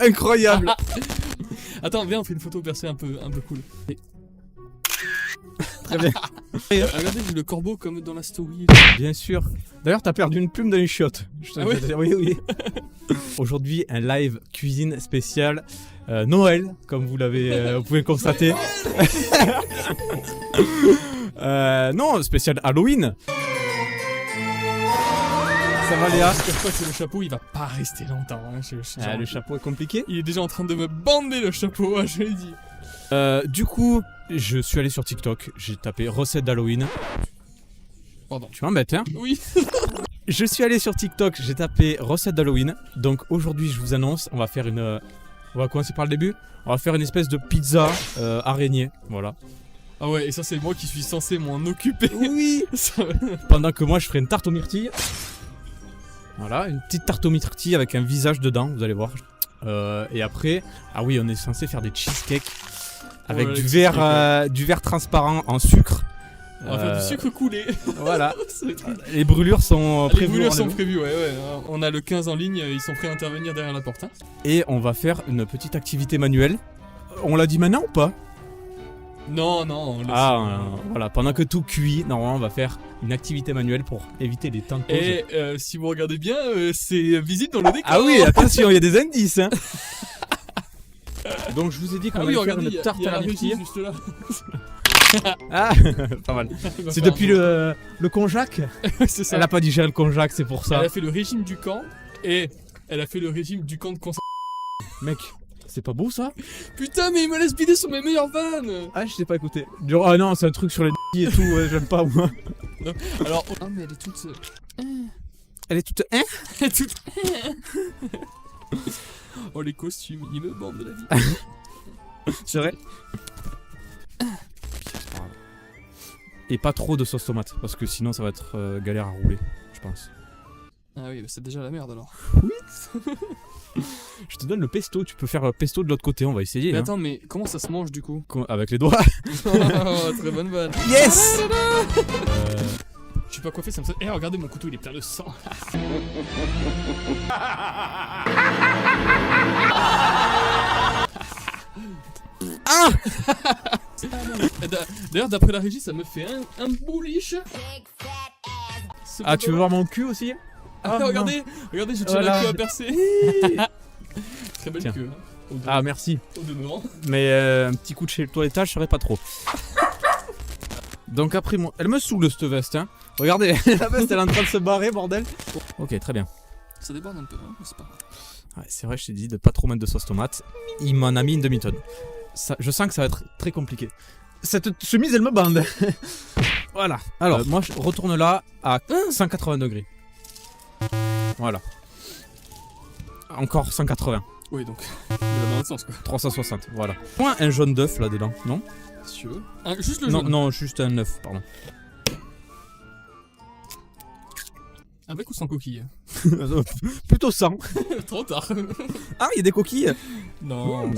Incroyable. Attends, viens, on fait une photo percée un peu cool. Très bien. Regardez, j'ai le corbeau comme dans la story. Bien sûr. D'ailleurs, t'as perdu une plume dans une shot. Ah oui Oui. Aujourd'hui, un live cuisine spécial Noël, comme vous l'avez, vous pouvez le constater. Non, spécial Halloween. Ça va, Léa? Je crois que le chapeau, il va pas rester longtemps. Hein. Le chapeau est compliqué. Il est déjà en train de me bander le chapeau, hein, je l'ai dit. Du coup, je suis allé sur TikTok. J'ai tapé recette d'Halloween. Pardon. Tu m'embêtes, hein? Oui. Je suis allé sur TikTok, j'ai tapé recette d'Halloween. Donc aujourd'hui, je vous annonce, on va faire une. On va commencer par le début. On va faire une espèce de pizza araignée. Voilà. Ah ouais, et ça, c'est moi qui suis censé m'en occuper. Oui. Ça... Pendant que moi, je ferai une tarte aux myrtilles. Voilà, une petite tarte aux myrtilles avec un visage dedans, vous allez voir. Et après, ah oui, on est censé faire des cheesecakes avec Ouais, du verre transparent en sucre. On va faire du sucre coulé. Voilà. Ça va être cool. Les brûlures sont Les prévues. brûlures sont prévues, ouais. On a le 15 en ligne, ils sont prêts à intervenir derrière la porte. Hein. Et on va faire une petite activité manuelle. On l'a dit maintenant ou pas? Non, on laisse. Voilà, pendant que tout cuit, normalement on va faire une activité manuelle pour éviter les temps de pause. Et si vous regardez bien, c'est visible dans le décor. Ah oui, attention, il y a des indices. Hein. Donc je vous ai dit qu'on allait faire regardez, une tarte y a à la la régie myrtille. juste là. Ah, pas mal. C'est depuis le konjac. C'est ça. Elle a pas digéré le konjac, c'est pour ça. Elle a fait le régime du camp et elle a fait le régime du camp de concentration. Mec, c'est pas beau ça? Putain, mais il me laisse bider sur mes meilleures vannes. Ah, je sais pas écouter. Ah non, c'est un truc sur les et tout, ouais, j'aime pas moi. Non. Alors, ah mais elle est toute. Elle est toute. Hein? Elle est toute. Oh les costumes, ils me bandent de la vie. C'est vrai. Et pas trop de sauce tomate, parce que sinon ça va être galère à rouler, je pense. Ah oui, bah c'est déjà la merde alors. Je te donne le pesto, tu peux faire pesto de l'autre côté, on va essayer. Mais Hein. attends, mais comment ça se mange du coup? Avec les doigts. Oh, très bonne vanne. Yes. Je suis pas coiffé, ça me... Eh, regardez, mon couteau, il est plein de sang. Ah. D'ailleurs, d'après la régie, ça me fait un bouliche. Ah, tu veux voir mon cul aussi? Ah, regardez, j'ai déjà la queue à percer. Très belle Tiens. queue. Hein, Ah, merci. au demeurant. Mais un petit coup de chez le toilettage, je saurais pas trop. Donc après, elle me saoule cette veste. Hein. Regardez, la veste, elle est en train de se barrer, bordel. Ok, très bien. Ça déborde un peu, hein, mais c'est pas grave. Ouais, c'est vrai, je t'ai dit de pas trop mettre de sauce tomate. Il m'en a mis une demi-tonne. Je sens que ça va être très compliqué. Cette chemise, elle me bande. Voilà. Alors, moi, je retourne là à 180 degrés. Voilà. Encore 180. Oui, donc, il va dans l'autre sens quoi. 360, voilà. Point un jaune d'œuf là-dedans, non? Si tu veux. Ah, juste le Non, jaune. non, juste un œuf, pardon. Avec ou sans coquille? Plutôt 100. Trop tard. Ah, il y a des coquilles. Non.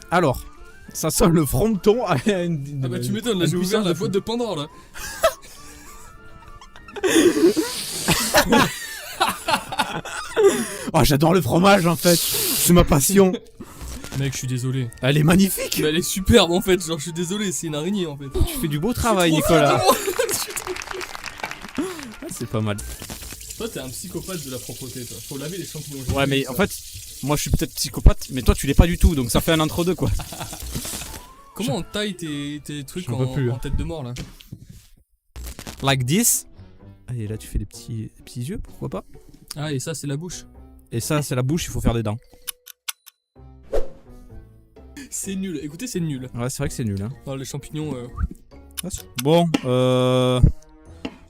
Alors, ça sent le fronton à Ah bah tu m'étonnes, là j'ai ouvert la boîte de Pandore là. Oh, j'adore le fromage en fait. C'est ma passion. Mec, je suis désolé. Elle est magnifique. Mais elle est superbe en fait, genre je suis désolé, c'est une araignée en fait. Tu fais du beau travail, Trop Nicolas. fier de moi. C'est pas mal. Toi t'es un psychopathe de la propreté toi. Faut laver les champignons. Ouais, mais en fait, moi je suis peut-être psychopathe, mais toi tu l'es pas du tout, donc ça fait un entre-deux quoi. Comment on taille tes trucs J'en peux plus, en hein. tête de mort là? Like this. Allez, là tu fais des petits yeux, pourquoi pas. Ah et ça c'est la bouche. Et ça, c'est la bouche, il faut faire des dents. C'est nul, écoutez c'est nul. Ouais, c'est vrai que c'est nul, hein. Non, les champignons... Bon,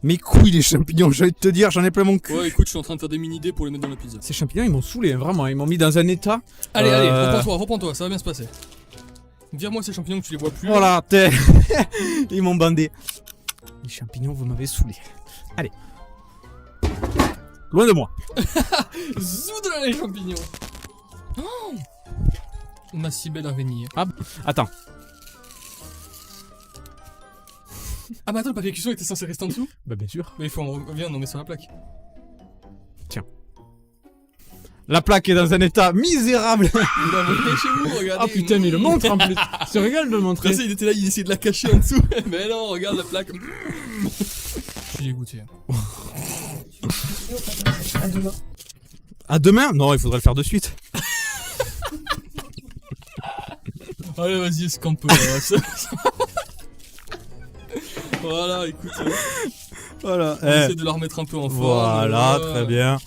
mes couilles, les champignons, j'ai envie de te dire, j'en ai plein mon cul. Ouais écoute, je suis en train de faire des mini-dés pour les mettre dans la pizza. Ces champignons, ils m'ont saoulé, hein, vraiment, ils m'ont mis dans un état. Allez, reprends-toi, ça va bien se passer. Vire-moi ces champignons que tu les vois plus. Voilà, ils m'ont bandé. Les champignons, vous m'avez saoulé. Allez. Loin de moi. Zoudre les champignons. Oh, ma si belle araignée. Ah, attends. Ah bah attends, le papier cuisson était censé rester en dessous. Bah bien sûr. Mais il faut en revenir, on met sur la plaque. La plaque est dans un état misérable. Il a volé chez vous, regardez. Ah putain, mais il le montre en plus. C'est régal de le montrer. Après ça, il était là, il essayait de la cacher en dessous. Mais non, regarde la plaque. Je suis dégoûté. À demain? Non, il faudrait le faire de suite. Allez, vas-y, escampe. Voilà, écoute. Voilà. On essaie de la remettre un peu en forme. Voilà, très bien.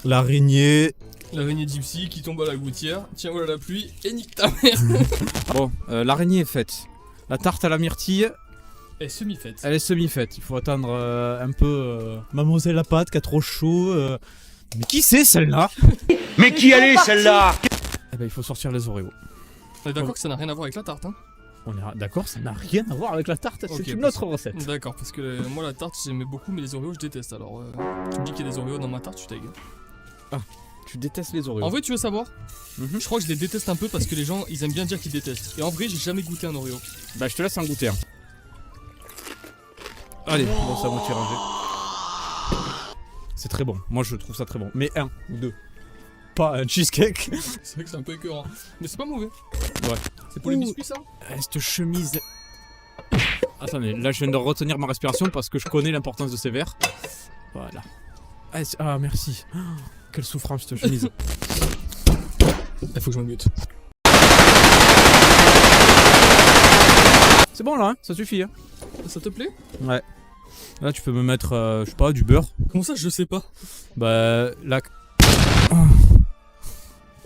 L'araignée. L'araignée gypsy qui tombe à la gouttière. Tiens, voilà la pluie et nique ta mère. Bon, l'araignée est faite. La tarte à la myrtille, Elle est semi-faite. elle est semi-faite. Il faut attendre un peu Mademoiselle la pâte qui a trop chaud. Mais qui c'est celle-là? Mais qui allait celle-là? Eh ben, il faut sortir les Oreos. On est d'accord que ça n'a rien à voir avec la tarte, hein? On est d'accord, ça n'a rien à voir avec la tarte. Ok, C'est une parce- autre recette. D'accord, parce que moi la tarte j'aimais beaucoup, mais les Oreos je déteste. Alors, tu me dis qu'il y a des Oreos dans ma tarte, tu t'aigues. Tu détestes les Oreos. En vrai, tu veux savoir? Mhm. Je crois que je les déteste un peu parce que les gens ils aiment bien dire qu'ils détestent. Et en vrai, j'ai jamais goûté un Oreo. Bah, je te laisse en goûter un. Allez, bon, ça moitié rangé. C'est très bon. Moi, je trouve ça très bon. Mais un ou deux. Pas un cheesecake. C'est vrai que c'est un peu écœurant. Mais c'est pas mauvais. Ouais. C'est pour les Ouh. biscuits ça? Cette chemise. Attendez, là, je viens de retenir ma respiration parce que je connais l'importance de ces verres. Voilà. Ah, merci. Oh, quelle souffrance, cette chemise. Il faut que je me mute. C'est bon, là, hein, ça suffit. Hein. Ça te plaît? Ouais. Là, tu peux me mettre, je sais pas, du beurre. Comment ça, je sais pas? Bah, là.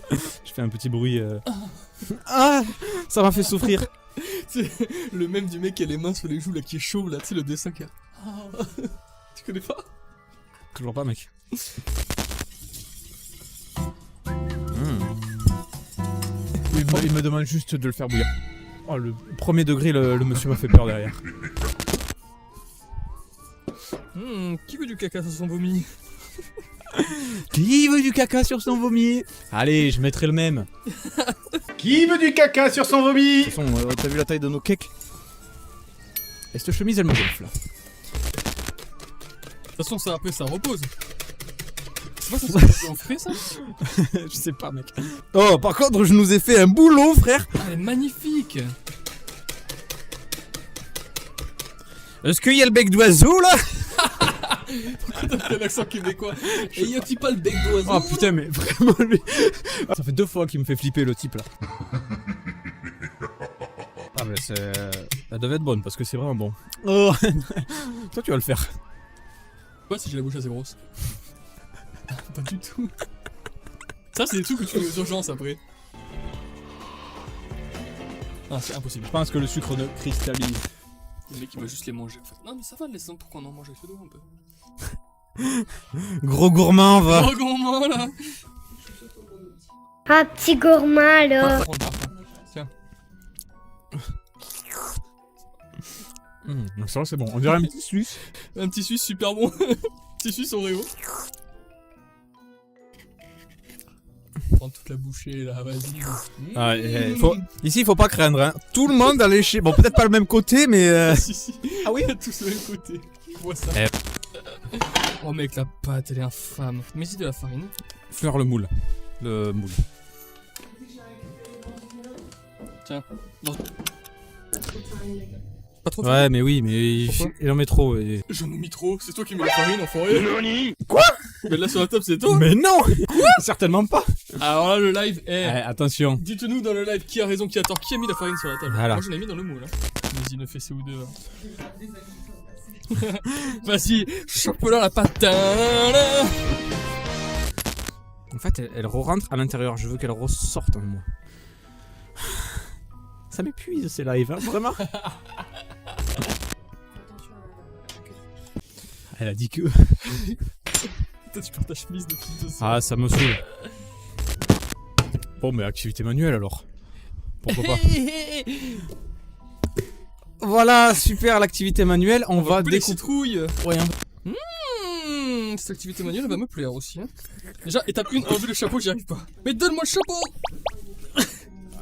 Je fais un petit bruit. Ah, ça m'a fait souffrir. C'est le même du mec qui a les mains sur les joues là qui est chaud là, tu sais le dessin qui a. Tu connais pas? Toujours pas, mec. Il me demande juste de le faire bouillir. Oh, le premier degré, le monsieur m'a fait peur derrière. Qui veut du caca sur son vomi? Qui veut du caca sur son vomi? Allez, je mettrai le même. Qui veut du caca sur son vomi? De toute façon, t'as vu la taille de nos cakes? Et cette chemise, elle me gonfle. De toute façon, ça après ça repose. C'est pas ça se en frais ça? Je sais pas, mec. Oh, par contre, je nous ai fait un boulot, frère. Ah, elle est magnifique! Est-ce qu'il y a le bec d'oiseau, là? Pourquoi t'as fait l'accent québécois? Et y a-t-il pas le bec d'oiseau? Oh putain, mais vraiment, lui. Ça fait 2 fois qu'il me fait flipper, le type, là. Ah, mais c'est. Elle devait être bonne parce que c'est vraiment bon. Oh. Toi, tu vas le faire. Quoi si j'ai la bouche assez grosse? Pas du tout. Ça, c'est des trucs que tu fais aux urgences après. Ah, c'est impossible. Je pense que le sucre ne cristallise. Le mec il va juste les manger en fait. Non, mais ça va, laisse pour qu'on en mange avec le dos un peu. Gros gourmand, va. Oh, gourmand là! Un petit gourmand là. Tiens. Ça va, c'est bon. On dirait un petit suisse. Un petit suisse super bon. Petit suisse Oreo. Prends toute la bouchée là, vas-y. Ah, ici, il faut pas craindre. Hein. Tout le monde a léché. Bon, peut-être pas le même côté, mais. Si, si. Ah oui? Tous sur le même côté. Je vois ça. Eh. Oh mec, la pâte, elle est infâme. Mets-y de la farine. Fleur le moule. Le moule. Tiens. Non. Pas trop de Ouais, mais oui, mais Pourquoi il en met trop. Et... J'en ai mis trop, c'est toi qui mets la farine, enfoiré. Quoi? Mais là sur la table, c'est toi. Mais non! Quoi? Certainement pas. Alors là, le live est. Attention. Dites-nous dans le live qui a raison, qui a tort, qui a mis la farine sur la table. Voilà. Moi j'en ai mis dans le moule. Hein. Vas-y, ne fais c'est ou deux. Vas-y, chope là la pâte. En fait, elle re-rentre à l'intérieur. Je veux qu'elle ressorte en moi. Ça m'épuise ces lives, hein, vraiment. Elle a dit que. Toi, tu perds ta chemise de toute façon. Ah, ça me saoule. Bon, mais activité manuelle alors. Pourquoi pas. Voilà, super l'activité manuelle. On va les découper. citrouilles. Ouais, hein. Cette activité manuelle, elle va me plaire aussi. Hein. Déjà, étape 1, enlever le chapeau, j'y arrive pas. Mais donne-moi le chapeau.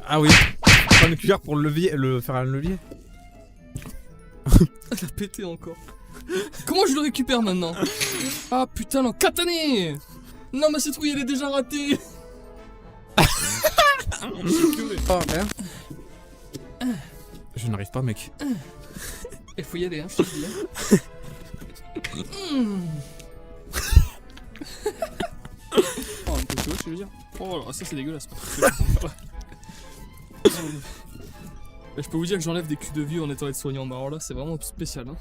Ah oui. Prends une cuillère pour le faire un levier. Elle a pété encore. Comment je le récupère maintenant? Ah putain, l'encatané. Non, ma citrouille, elle est déjà ratée. J'ai pleuré. Je n'arrive pas, mec. Il faut y aller, hein, je te le dis. Oh, un peu chaud, je veux dire. Oh là, ça c'est dégueulasse. Je peux vous dire que j'enlève des culs de vie en étant aide-soignant. Mais alors là, c'est vraiment spécial. Hein.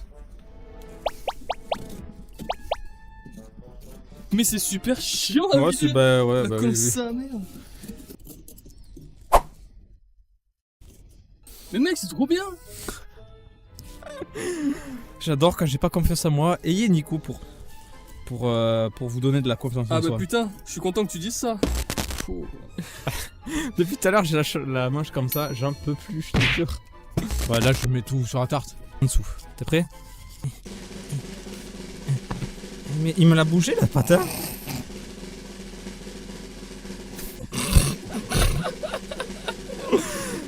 Mais c'est super chiant à Ouais, vider. c'est bah ouais, La bah colle oui. ça, merde. Mais mec, c'est trop bien. J'adore quand j'ai pas confiance en moi. Ayez Nico pour vous donner de la confiance Ah en bah soi. putain, je suis content que tu dises ça. Oh. Depuis tout à l'heure, j'ai la manche comme ça, j'en peux plus, je te jure. Ouais, là, je mets tout sur la tarte. En dessous. T'es prêt? Mais il me l'a bougé, la patate.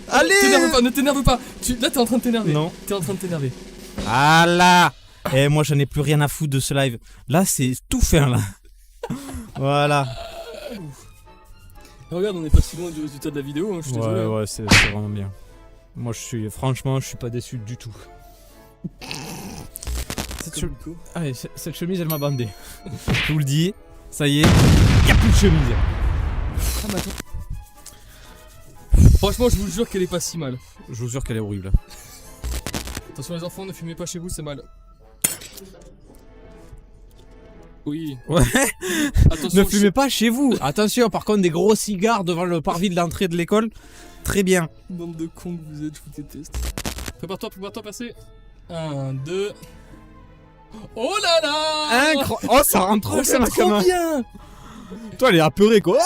Allez! T'énerve pas, ne t'énerve pas. Là, t'es en train de t'énerver. Non. T'es en train de t'énerver. Ah là! Eh, moi, j'en ai plus rien à foutre de ce live. Là, c'est tout fin, là. Voilà. Regarde, on est pas si loin du résultat de la vidéo, hein, je suis désolé. Ouais, c'est vraiment bien. Moi, franchement, je suis pas déçu du tout. Allez, cette chemise, elle m'a bandé. Je vous le dis, ça y est, y a plus de chemise. Ah, mais attends. Franchement, je vous jure qu'elle est pas si mal. Je vous jure qu'elle est horrible. Attention les enfants, ne fumez pas chez vous, c'est mal. Oui. Ouais. Attention, Ne fumez pas chez vous. Attention, par contre, des gros cigares devant le parvis de l'entrée de l'école. Très bien. Bande de cons que vous êtes, je vous déteste. Prépare-toi, passer. 1, 2. Oh là là! Incroyable. Oh, ça rentre trop Oh, bien, c'est la trop caméra. bien! Toi, elle est apeurée, quoi.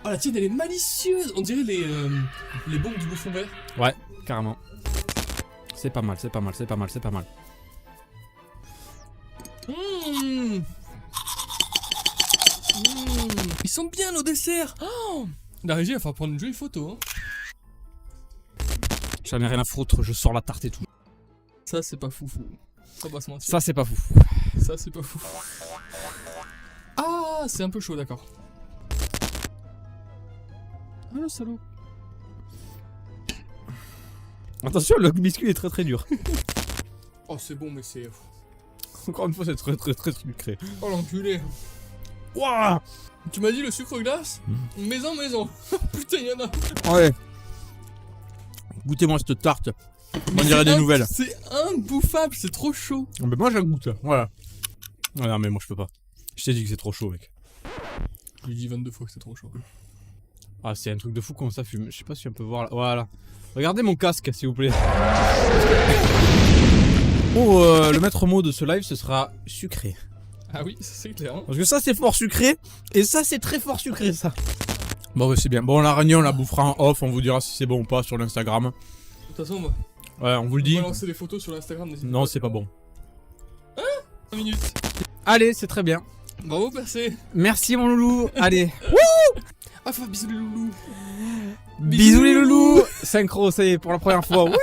Oh la tienne, elle est malicieuse! On dirait les bombes du bouffon vert. Ouais, carrément. C'est pas mal, c'est pas mal, c'est pas mal, c'est pas mal. Ils sont bien nos desserts! Oh, la régie va falloir prendre une jolie photo. Hein. J'en ai rien à foutre, je sors la tarte et tout. Ça, c'est pas foufou. Ça va se mentir. Ça, c'est pas fou. Ça, c'est pas fou. Ah, c'est un peu chaud, d'accord. Ah le salaud. Attention, le biscuit est très très dur. Oh, c'est bon, mais c'est. Encore une fois, c'est très très très sucré. Oh l'enculé. Waouh. Tu m'as dit le sucre glace? Maison. Putain, il y en a. Ouais. Goûtez-moi cette tarte. On dirait des nouvelles. C'est imbouffable, c'est trop chaud. Mais moi, j'en goûte. Voilà. Ah non, mais moi, je peux pas. Je t'ai dit que c'est trop chaud, mec. Je lui dis 22 fois que c'est trop chaud. Ah, c'est un truc de fou comment ça fume. Je sais pas si on peut voir là. Voilà. Regardez mon casque, s'il vous plaît. Oh, le maître mot de ce live, ce sera sucré. Ah oui, ça c'est clair. Hein. Parce que ça, c'est fort sucré. Et ça, c'est très fort sucré, ça. Bon, bah, c'est bien. Bon, l'araignée, on la bouffera en off. On vous dira si c'est bon ou pas sur l'Instagram. De toute façon, moi, Ouais, on vous le on dit. va lancer des photos sur l'Instagram. Non, c'est pas bon. 5 minutes. Allez, c'est très bien. Bravo, percé. Merci, mon loulou. Allez. Ah, bisous les loulous. Bisous les loulous. Synchro, ça y est, pour la première fois. Oui.